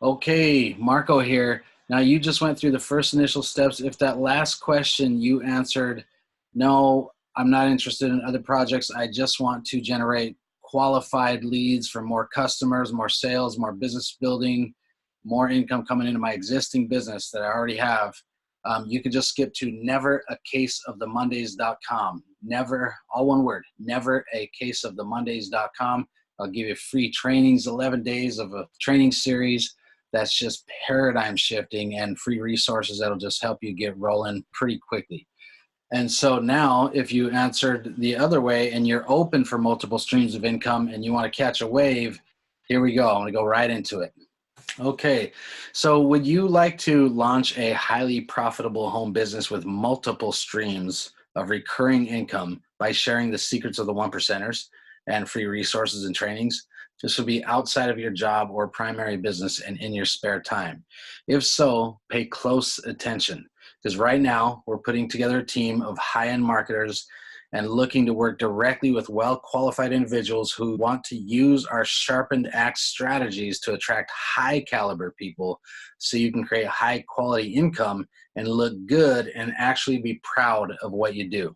Okay, Marco here. Now you just went through the first initial steps. If that last question you answered, no, I'm not interested in other projects. I just want to generate qualified leads for more customers, more sales, more business building, more income coming into my existing business that I already have. You can just skip to neveracaseofthemondays.com. Never, all one word, neveracaseofthemondays.com. I'll give you free trainings, 11 days of a training series that's just paradigm shifting and free resources that'll just help you get rolling pretty quickly. And so now if you answered the other way and you're open for multiple streams of income and you want to catch a wave, here we go. I'm going to go right into it. Okay, so would you like to launch a highly profitable home business with multiple streams of recurring income by sharing the secrets of the one percenters and free resources and trainings? This will be outside of your job or primary business and in your spare time. If so, pay close attention because right now we're putting together a team of high-end marketers and looking to work directly with well-qualified individuals who want to use our sharpened axe strategies to attract high-caliber people so you can create high-quality income and look good and actually be proud of what you do.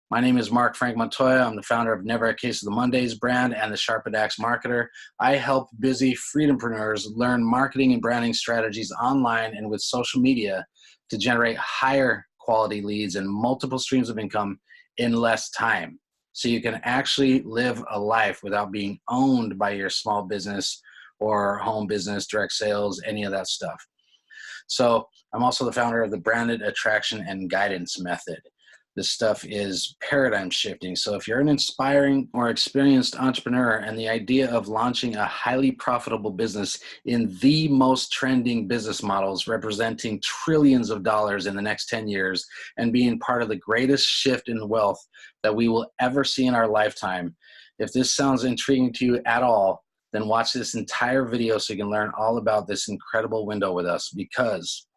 My name is Mark Frank Montoya. I'm the founder of Never a Case of the Mondays brand and the Sharpened Axe Marketer. I help busy freedompreneurs learn marketing and branding strategies online and with social media to generate higher quality leads and multiple streams of income in less time. So you can actually live a life without being owned by your small business or home business, direct sales, any of that stuff. So I'm also the founder of the Branded Attraction and Guidance Method. This stuff is paradigm shifting. So if you're an inspiring or experienced entrepreneur and the idea of launching a highly profitable business in the most trending business models representing trillions of dollars in the next 10 years and being part of the greatest shift in wealth that we will ever see in our lifetime, if this sounds intriguing to you at all, then watch this entire video so you can learn all about this incredible window with us, because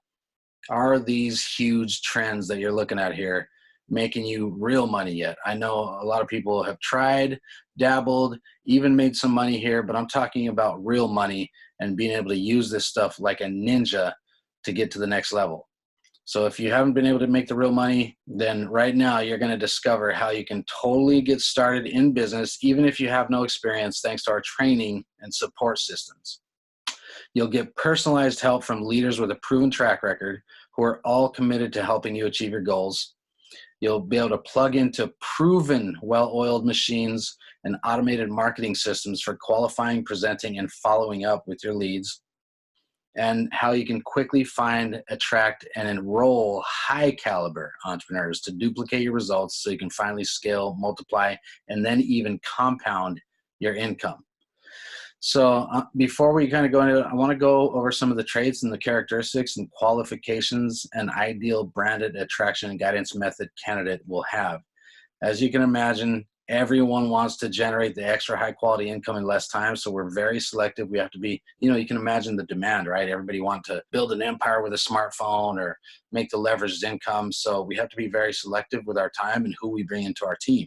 are these huge trends that you're looking at here making you real money yet? I know a lot of people have tried, dabbled, even made some money here, but I'm talking about real money and being able to use this stuff like a ninja to get to the next level. So if you haven't been able to make the real money, then right now you're going to discover how you can totally get started in business, even if you have no experience, thanks to our training and support systems. You'll get personalized help from leaders with a proven track record who are all committed to helping you achieve your goals. You'll be able to plug into proven, well-oiled machines and automated marketing systems for qualifying, presenting, and following up with your leads, and how you can quickly find, attract, and enroll high-caliber entrepreneurs to duplicate your results so you can finally scale, multiply, and then even compound your income. So before we kind of go into it, I want to go over some of the traits and the characteristics and qualifications an ideal branded attraction and guidance method candidate will have. As you can imagine, everyone wants to generate the extra high quality income in less time. So we're very selective. We have to be, you can imagine the demand, right? Everybody wants to build an empire with a smartphone or make the leveraged income. So we have to be very selective with our time and who we bring into our team.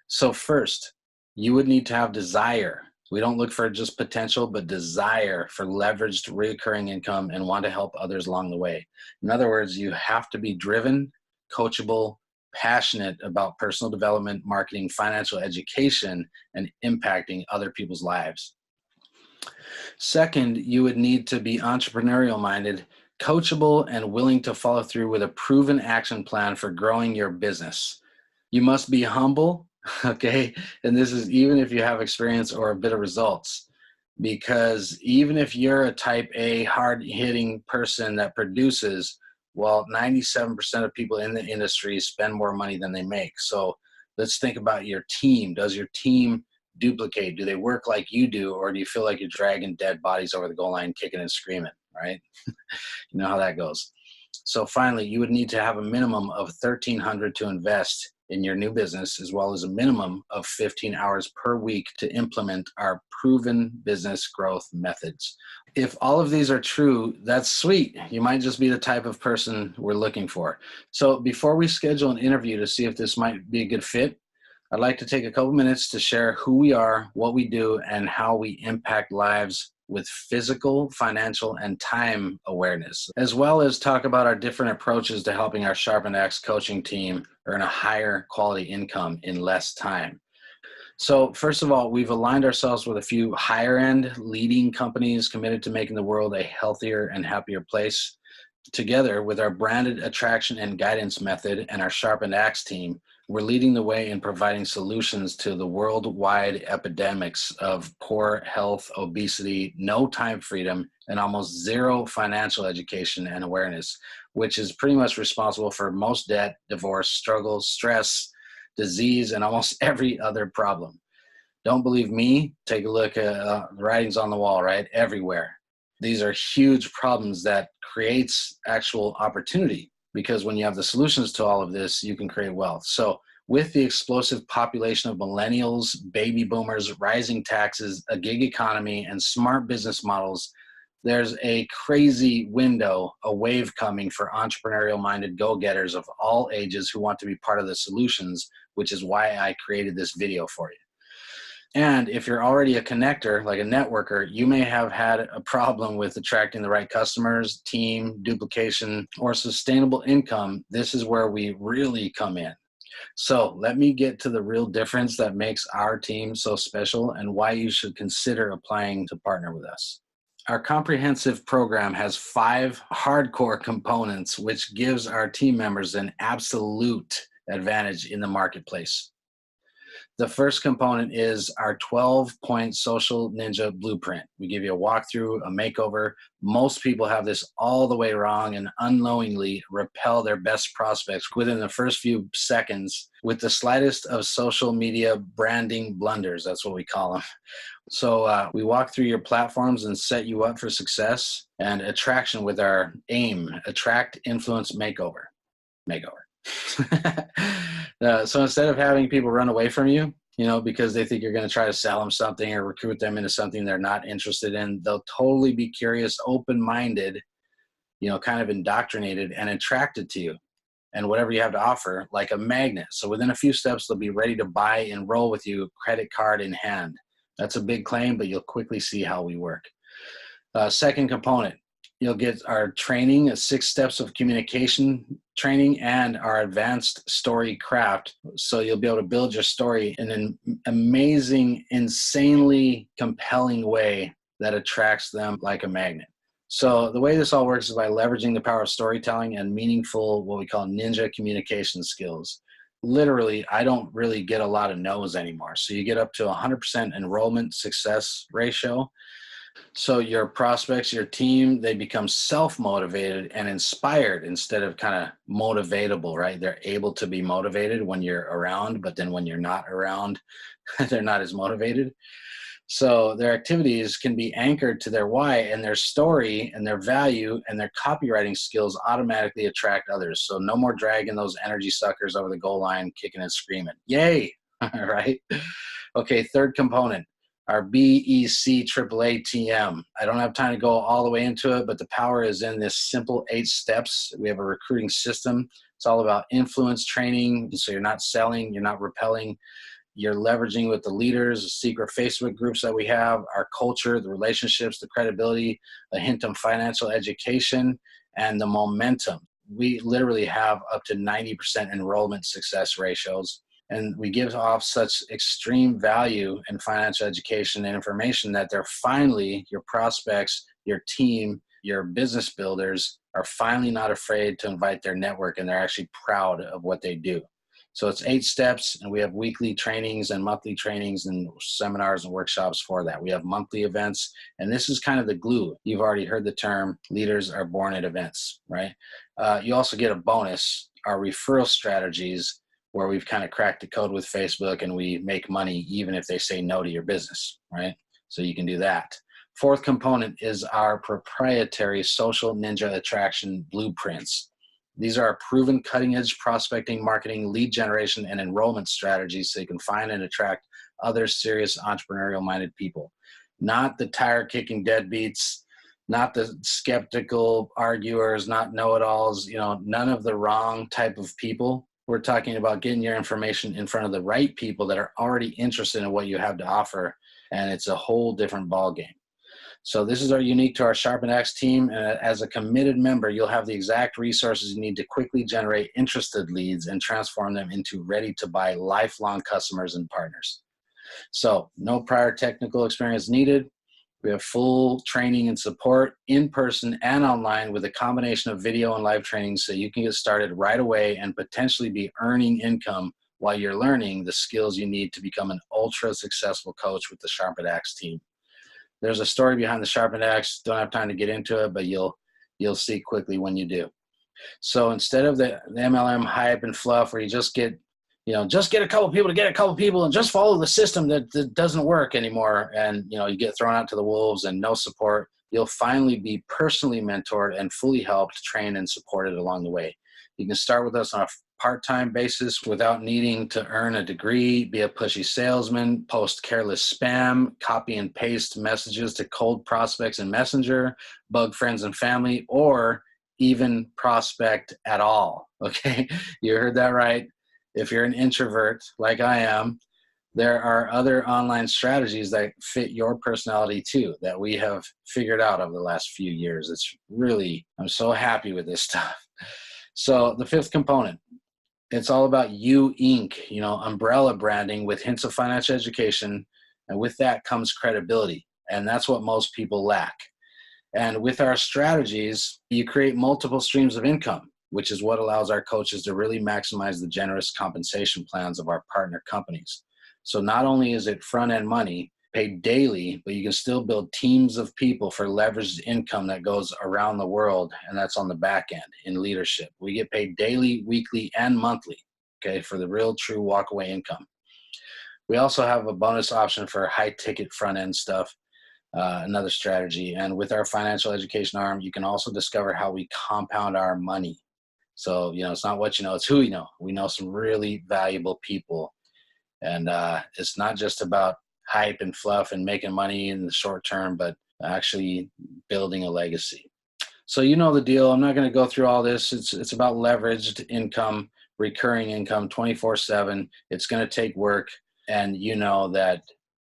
So first, you would need to have desire. We don't look for just potential, but desire for leveraged recurring income and want to help others along the way. In other words, you have to be driven, coachable, passionate about personal development, marketing, financial education, and impacting other people's lives. Second, you would need to be entrepreneurial minded, coachable, and willing to follow through with a proven action plan for growing your business. You must be humble. Okay. And this is even if you have experience or a bit of results, because even if you're a type A hard hitting person that produces, well, 97% of people in the industry spend more money than they make. So let's think about your team. Does your team duplicate? Do they work like you do? Or do you feel like you're dragging dead bodies over the goal line, kicking and screaming, right? You know how that goes. So finally, you would need to have a minimum of $1,300 to invest in your new business, as well as a minimum of 15 hours per week to implement our proven business growth methods. If all of these are true, that's sweet. You might just be the type of person we're looking for. So before we schedule an interview to see if this might be a good fit, I'd like to take a couple minutes to share who we are, what we do, and how we impact lives with physical, financial, and time awareness, as well as talk about our different approaches to helping our Sharpened Axe coaching team earn a higher quality income in less time. So first of all, we've aligned ourselves with a few higher end leading companies committed to making the world a healthier and happier place. Together with our branded attraction and guidance method and our Sharpened Axe team, we're leading the way in providing solutions to the worldwide epidemics of poor health, obesity, no time freedom, and almost zero financial education and awareness, which is pretty much responsible for most debt, divorce, struggles, stress, disease, and almost every other problem. Don't believe me? Take a look at the writings on the wall, right? Everywhere. These are huge problems that creates actual opportunity, because when you have the solutions to all of this, you can create wealth. So with the explosive population of millennials, baby boomers, rising taxes, a gig economy, and smart business models, there's a crazy window, a wave coming for entrepreneurial-minded go-getters of all ages who want to be part of the solutions, which is why I created this video for you. And if you're already a connector, like a networker, you may have had a problem with attracting the right customers, team, duplication, or sustainable income. This is where we really come in. So let me get to the real difference that makes our team so special and why you should consider applying to partner with us. Our comprehensive program has 5 hardcore components, which gives our team members an absolute advantage in the marketplace. The first component is our 12-point Social Ninja Blueprint. We give you a walkthrough, a makeover. Most people have this all the way wrong and unknowingly repel their best prospects within the first few seconds with the slightest of social media branding blunders. That's what we call them. So we walk through your platforms and set you up for success and attraction with our AIM, Attract, Influence, Makeover. So instead of having people run away from you, because they think you're going to try to sell them something or recruit them into something they're not interested in, they'll totally be curious, open-minded, kind of indoctrinated and attracted to you and whatever you have to offer, like a magnet. So within a few steps, they'll be ready to buy and roll with you, credit card in hand. That's a big claim, but you'll quickly see how we work. Second component, you'll get our training, 6 steps of communication training, and our advanced story craft. So you'll be able to build your story in an amazing, insanely compelling way that attracts them like a magnet. So the way this all works is by leveraging the power of storytelling and meaningful, what we call ninja communication skills. Literally, I don't really get a lot of no's anymore. So you get up to 100% enrollment success ratio. So your prospects, your team, they become self-motivated and inspired instead of kind of motivatable, right? They're able to be motivated when you're around, but then when you're not around, they're not as motivated. So their activities can be anchored to their why, and their story and their value and their copywriting skills automatically attract others. So no more dragging those energy suckers over the goal line, kicking and screaming. Yay, right? Okay, third component. Our BECAATM. I don't have time to go all the way into it, but the power is in this simple 8 steps. We have a recruiting system. It's all about influence training. So you're not selling, you're not repelling, you're leveraging with the leaders, the secret Facebook groups that we have, our culture, the relationships, the credibility, a hint of financial education, and the momentum. We literally have up to 90% enrollment success ratios. And we give off such extreme value in financial education and information that they're finally, your prospects, your team, your business builders are finally not afraid to invite their network, and they're actually proud of what they do. So it's 8 steps, and we have weekly trainings and monthly trainings and seminars and workshops for that. We have monthly events, and this is kind of the glue. You've already heard the term, leaders are born at events, right? You also get a bonus, our referral strategies, where we've kind of cracked the code with Facebook and we make money even if they say no to your business, right? So you can do that. Fourth component is our proprietary Social Ninja Attraction Blueprints. These are our proven cutting-edge prospecting, marketing, lead generation, and enrollment strategies so you can find and attract other serious entrepreneurial-minded people. Not the tire-kicking deadbeats, not the skeptical arguers, not know-it-alls, none of the wrong type of people. We're talking about getting your information in front of the right people that are already interested in what you have to offer, and it's a whole different ballgame. So this is unique to our Sharpen X team. And as a committed member, you'll have the exact resources you need to quickly generate interested leads and transform them into ready-to-buy lifelong customers and partners. So no prior technical experience needed. We have full training and support in person and online with a combination of video and live training so you can get started right away and potentially be earning income while you're learning the skills you need to become an ultra successful coach with the Sharpen X team. There's a story behind the Sharpen X. Don't have time to get into it, but you'll see quickly when you do. So instead of the MLM hype and fluff where you just get a couple people to get a couple people and just follow the system that doesn't work anymore, and you get thrown out to the wolves and no support, you'll finally be personally mentored and fully helped, trained, and supported along the way. You can start with us on a part-time basis without needing to earn a degree, be a pushy salesman, post careless spam, copy and paste messages to cold prospects in Messenger, bug friends and family, or even prospect at all. Okay, you heard that right. If you're an introvert like I am, there are other online strategies that fit your personality too that we have figured out over the last few years. I'm so happy with this stuff. So the fifth component, it's all about You Inc., umbrella branding with hints of financial education. And with that comes credibility. And that's what most people lack. And with our strategies, you create multiple streams of income, which is what allows our coaches to really maximize the generous compensation plans of our partner companies. So not only is it front-end money paid daily, but you can still build teams of people for leveraged income that goes around the world, and that's on the back end in leadership. We get paid daily, weekly, and monthly, okay, for the real true walk-away income. We also have a bonus option for high-ticket front-end stuff, another strategy. And with our financial education arm, you can also discover how we compound our money. So, it's not what you know, it's who you know. We know some really valuable people. And it's not just about hype and fluff and making money in the short term, but actually building a legacy. So you know the deal. I'm not going to go through all this. It's about leveraged income, recurring income, 24/7. It's going to take work. And you know that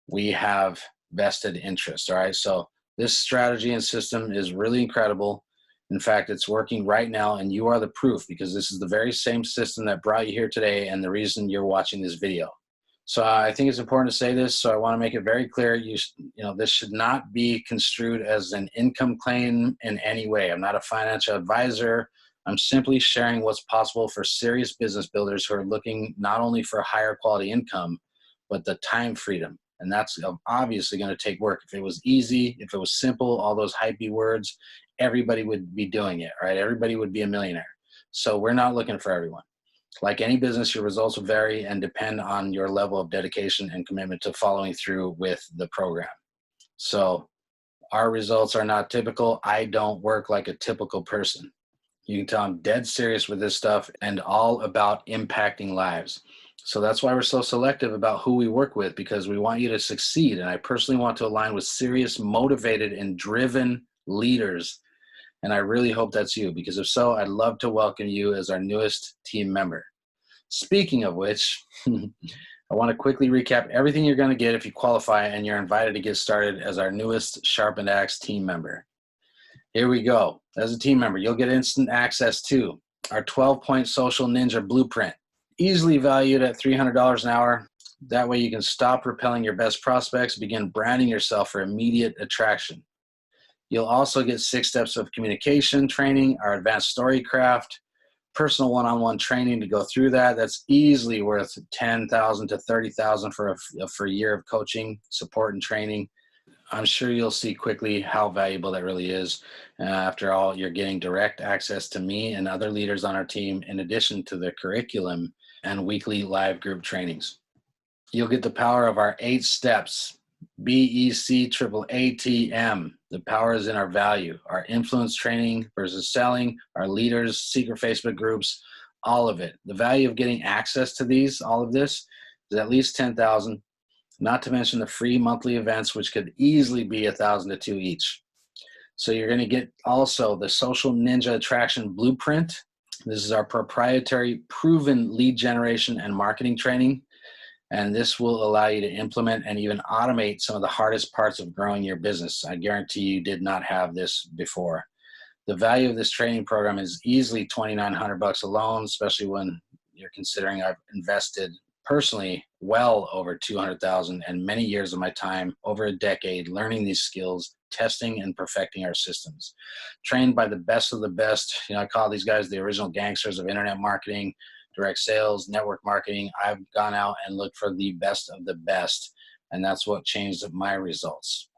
we have vested interest. All right. So this strategy and system is really incredible. In fact, it's working right now, and you are the proof, because this is the very same system that brought you here today and the reason you're watching this video. So I think it's important to say this, so I want to make it very clear. This should not be construed as an income claim in any way. I'm not a financial advisor. I'm simply sharing what's possible for serious business builders who are looking not only for higher quality income, but the time freedom. And that's obviously going to take work. If it was easy, if it was simple, all those hypey words, everybody would be doing it, right? Everybody would be a millionaire. So we're not looking for everyone. Like any business, your results will vary and depend on your level of dedication and commitment to following through with the program. So our results are not typical. I don't work like a typical person. You can tell I'm dead serious with this stuff and all about impacting lives. So that's why we're so selective about who we work with, because we want you to succeed. And I personally want to align with serious, motivated, and driven leaders. And I really hope that's you, because if so, I'd love to welcome you as our newest team member. Speaking of which, I want to quickly recap everything you're going to get if you qualify and you're invited to get started as our newest Sharpen X team member. Here we go. As a team member, you'll get instant access to our 12-point social ninja blueprint, easily valued at $300 an hour. That way you can stop repelling your best prospects, begin branding yourself for immediate attraction. You'll also get 6 steps of communication training, our advanced storycraft, personal one-on-one training to go through that. That's easily worth $10,000 to $30,000 for a year of coaching, support, and training. I'm sure you'll see quickly how valuable that really is. After all, you're getting direct access to me and other leaders on our team, in addition to the curriculum and weekly live group trainings. You'll get the power of our 8 steps, BECAATM. The power is in our value, our influence training versus selling, our leaders, secret Facebook groups, all of it. The value of getting access to all of this is at least $10,000, not to mention the free monthly events, which could easily be $1,000 to $2,000 each. So you're going to get also the Social Ninja Attraction Blueprint. This is our proprietary proven lead generation and marketing training. And this will allow you to implement and even automate some of the hardest parts of growing your business. I guarantee you did not have this before. The value of this training program is easily $2,900 alone, especially when you're considering I've invested personally well over 200,000 and many years of my time, over a decade, learning these skills, testing and perfecting our systems. Trained by the best of the best. I call these guys the original gangsters of internet marketing, direct sales, network marketing. I've gone out and looked for the best of the best, and that's what changed my results.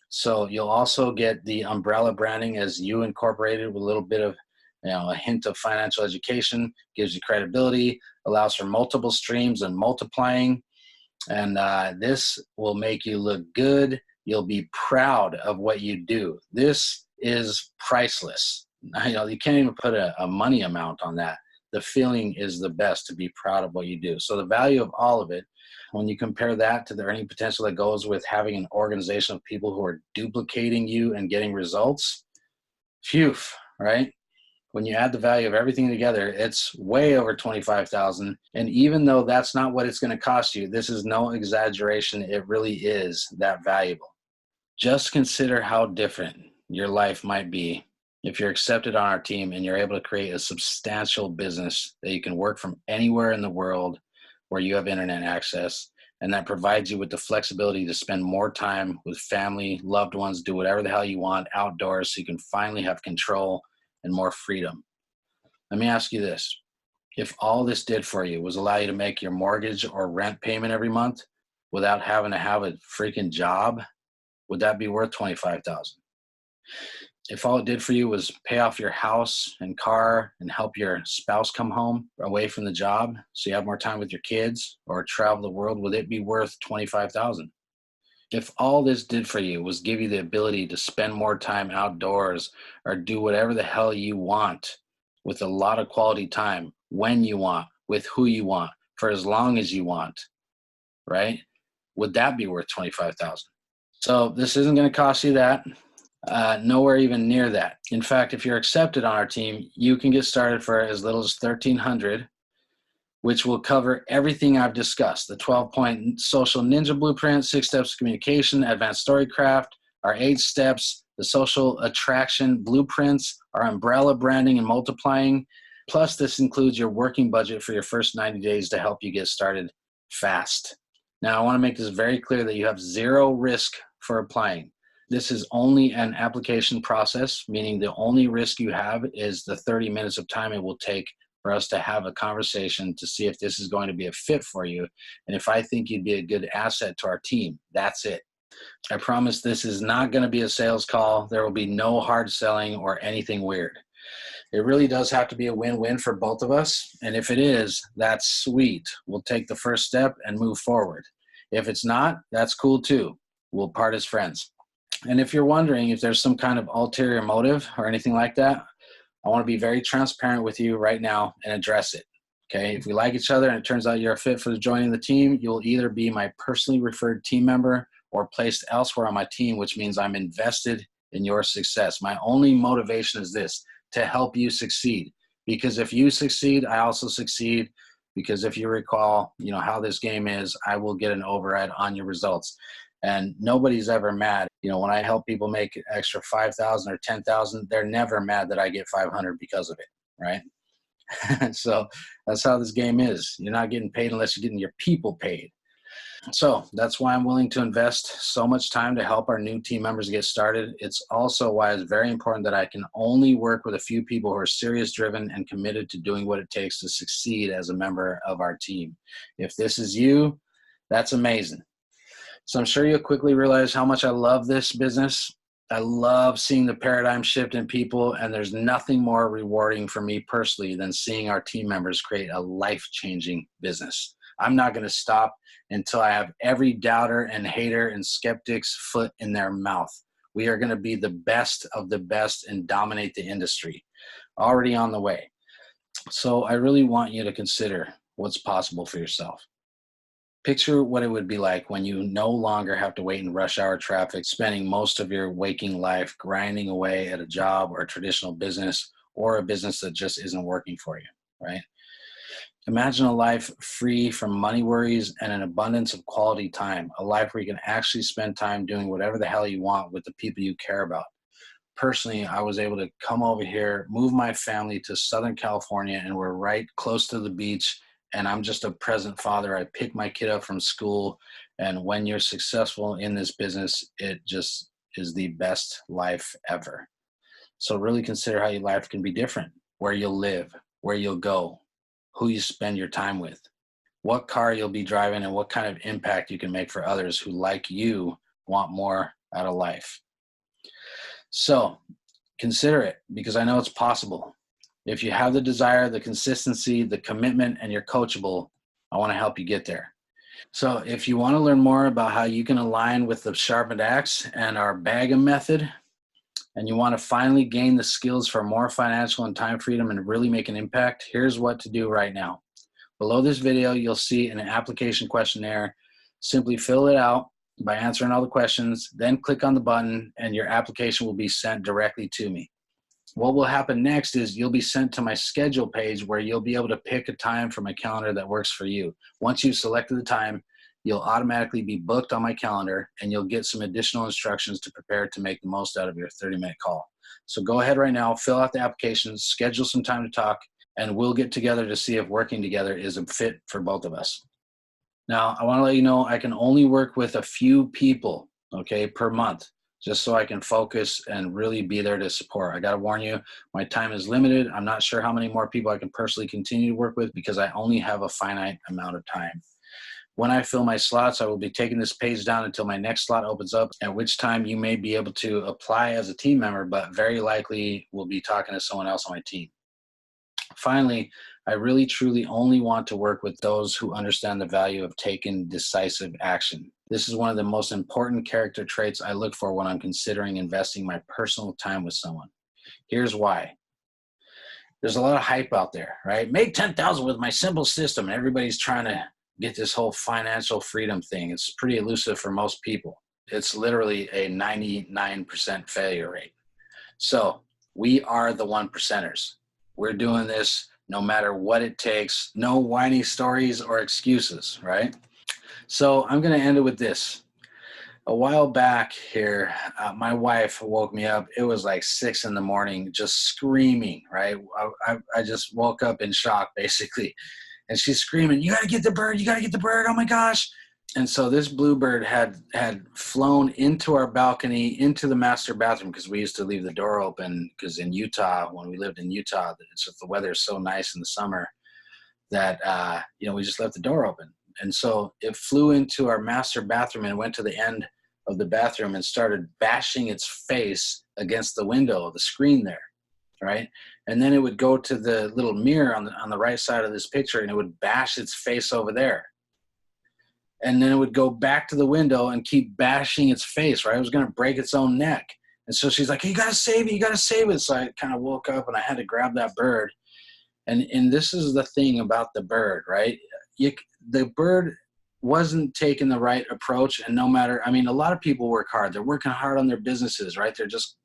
So you'll also get the umbrella branding as you incorporated with a little bit of, a hint of financial education, gives you credibility, allows for multiple streams and multiplying. And this will make you look good. You'll be proud of what you do. This is priceless. You can't even put a money amount on that. The feeling is the best, to be proud of what you do. So the value of all of it, when you compare that to the earning potential that goes with having an organization of people who are duplicating you and getting results, phew, right? When you add the value of everything together, it's way over 25,000. And even though that's not what it's going to cost you, this is no exaggeration. It really is that valuable. Just consider how different your life might be if you're accepted on our team and you're able to create a substantial business that you can work from anywhere in the world where you have internet access, and that provides you with the flexibility to spend more time with family, loved ones, do whatever the hell you want outdoors, so you can finally have control and more freedom. Let me ask you this. If all this did for you was allow you to make your mortgage or rent payment every month without having to have a freaking job, would that be worth $25,000? If all it did for you was pay off your house and car and help your spouse come home away from the job so you have more time with your kids or travel the world, would it be worth $25,000? If all this did for you was give you the ability to spend more time outdoors or do whatever the hell you want with a lot of quality time, when you want, with who you want, for as long as you want, right? Would that be worth $25,000? So this isn't going to cost you that. Nowhere even near that. In fact, if you're accepted on our team, you can get started for as little as $1,300, which will cover everything I've discussed: the 12-point social ninja blueprint, 6 steps of communication, advanced storycraft, our 8 steps, the social attraction blueprints, our umbrella branding and multiplying. Plus, this includes your working budget for your first 90 days to help you get started fast. Now, I want to make this very clear that you have zero risk for applying. This is only an application process, meaning the only risk you have is the 30 minutes of time it will take for us to have a conversation to see if this is going to be a fit for you. And if I think you'd be a good asset to our team, that's it. I promise this is not going to be a sales call. There will be no hard selling or anything weird. It really does have to be a win-win for both of us. And if it is, that's sweet. We'll take the first step and move forward. If it's not, that's cool too. We'll part as friends. And if you're wondering if there's some kind of ulterior motive or anything like that, I want to be very transparent with you right now and address it. Okay, if we like each other and it turns out you're a fit for joining the team, you'll either be my personally referred team member or placed elsewhere on my team, which means I'm invested in your success. My only motivation is this: to help you succeed. Because if you succeed, I also succeed. Because if you recall, how this game is, I will get an override on your results. And nobody's ever mad. When I help people make extra 5,000 or 10,000, they're never mad that I get 500 because of it, right? So that's how this game is. You're not getting paid unless you're getting your people paid. So that's why I'm willing to invest so much time to help our new team members get started. It's also why it's very important that I can only work with a few people who are serious, driven, and committed to doing what it takes to succeed as a member of our team. If this is you, that's amazing. So I'm sure you'll quickly realize how much I love this business. I love seeing the paradigm shift in people, and there's nothing more rewarding for me personally than seeing our team members create a life-changing business. I'm not going to stop until I have every doubter and hater and skeptic's foot in their mouth. We are going to be the best of the best and dominate the industry. Already on the way. So I really want you to consider what's possible for yourself. Picture what it would be like when you no longer have to wait in rush hour traffic, spending most of your waking life grinding away at a job or a traditional business or a business that just isn't working for you, right? Imagine a life free from money worries and an abundance of quality time, a life where you can actually spend time doing whatever the hell you want with the people you care about. Personally, I was able to come over here, move my family to Southern California, and we're right close to the beach. And I'm just a present father. I pick my kid up from school. And when you're successful in this business, it just is the best life ever. So really consider how your life can be different, where you'll live, where you'll go, who you spend your time with, what car you'll be driving, and what kind of impact you can make for others who, like you, want more out of life. So consider it, because I know it's possible. If you have the desire, the consistency, the commitment, and you're coachable, I want to help you get there. So if you want to learn more about how you can align with the Sharpened Axe and our BAGM method, and you want to finally gain the skills for more financial and time freedom and really make an impact, here's what to do right now. Below this video, you'll see an application questionnaire. Simply fill it out by answering all the questions, then click on the button and your application will be sent directly to me. What will happen next is you'll be sent to my schedule page where you'll be able to pick a time from my calendar that works for you. Once you've selected the time, you'll automatically be booked on my calendar and you'll get some additional instructions to prepare to make the most out of your 30-minute call. So go ahead right now, fill out the application, schedule some time to talk, and we'll get together to see if working together is a fit for both of us. Now, I want to let you know I can only work with a few people, okay, per month, just so I can focus and really be there to support. I got to warn you, my time is limited. I'm not sure how many more people I can personally continue to work with because I only have a finite amount of time. When I fill my slots, I will be taking this page down until my next slot opens up, at which time you may be able to apply as a team member, but very likely will be talking to someone else on my team. Finally, I really truly only want to work with those who understand the value of taking decisive action. This is one of the most important character traits I look for when I'm considering investing my personal time with someone. Here's why. There's a lot of hype out there, right? Make 10,000 with my simple system. And everybody's trying to get this whole financial freedom thing. It's pretty elusive for most people. It's literally a 99% failure rate. So we are the 1%ers. We're doing this no matter what it takes. No whiny stories or excuses, right? So I'm going to end it with this. A while back here, my wife woke me up. It was like 6 a.m, just screaming, right? I just woke up in shock, basically. And she's screaming, "You got to get the bird. You got to get the bird. Oh my gosh." And so this bluebird had flown into our balcony, into the master bathroom, because we used to leave the door open, because in Utah, when we lived in Utah, it's just the weather is so nice in the summer that, we just left the door open. And so it flew into our master bathroom and went to the end of the bathroom and started bashing its face against the window, the screen there, right? And then it would go to the little mirror on the right side of this picture and it would bash its face over there. And then it would go back to the window and keep bashing its face, right? It was going to break its own neck. And so she's like, "You got to save it. You got to save it." So I kind of woke up and I had to grab that bird. And this is the thing about the bird, right? The bird wasn't taking the right approach. And no matter, a lot of people work hard. They're working hard on their businesses, right? They're just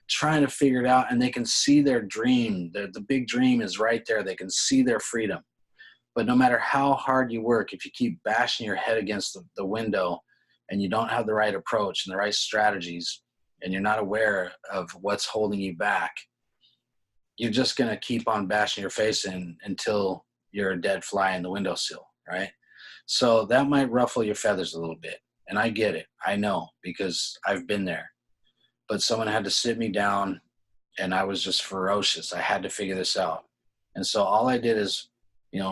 trying to figure it out and they can see their dream. The big dream is right there. They can see their freedom. But no matter how hard you work, if you keep bashing your head against the window and you don't have the right approach and the right strategies and you're not aware of what's holding you back, you're just going to keep on bashing your face in until you're a dead fly in the windowsill, right? So that might ruffle your feathers a little bit. And I get it. I know, because I've been there. But someone had to sit me down and I was just ferocious. I had to figure this out. And so all I did is,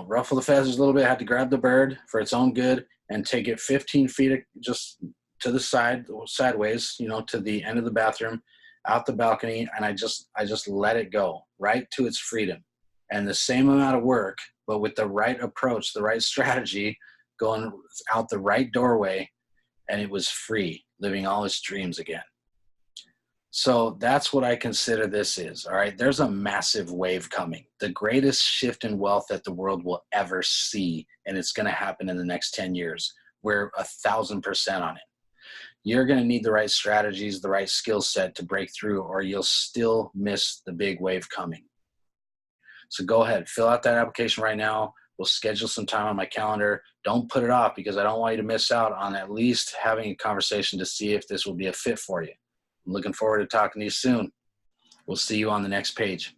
ruffle the feathers a little bit. I had to grab the bird for its own good and take it 15 feet just to the sideways, to the end of the bathroom, out the balcony. And I just let it go right to its freedom. And the same amount of work, but with the right approach, the right strategy, going out the right doorway, and it was free, living all its dreams again. So that's what I consider this is, all right? There's a massive wave coming, the greatest shift in wealth that the world will ever see, and it's going to happen in the next 10 years. We're 1,000% on it. You're going to need the right strategies, the right skill set to break through, or you'll still miss the big wave coming. So go ahead, fill out that application right now. We'll schedule some time on my calendar. Don't put it off, because I don't want you to miss out on at least having a conversation to see if this will be a fit for you. I'm looking forward to talking to you soon. We'll see you on the next page.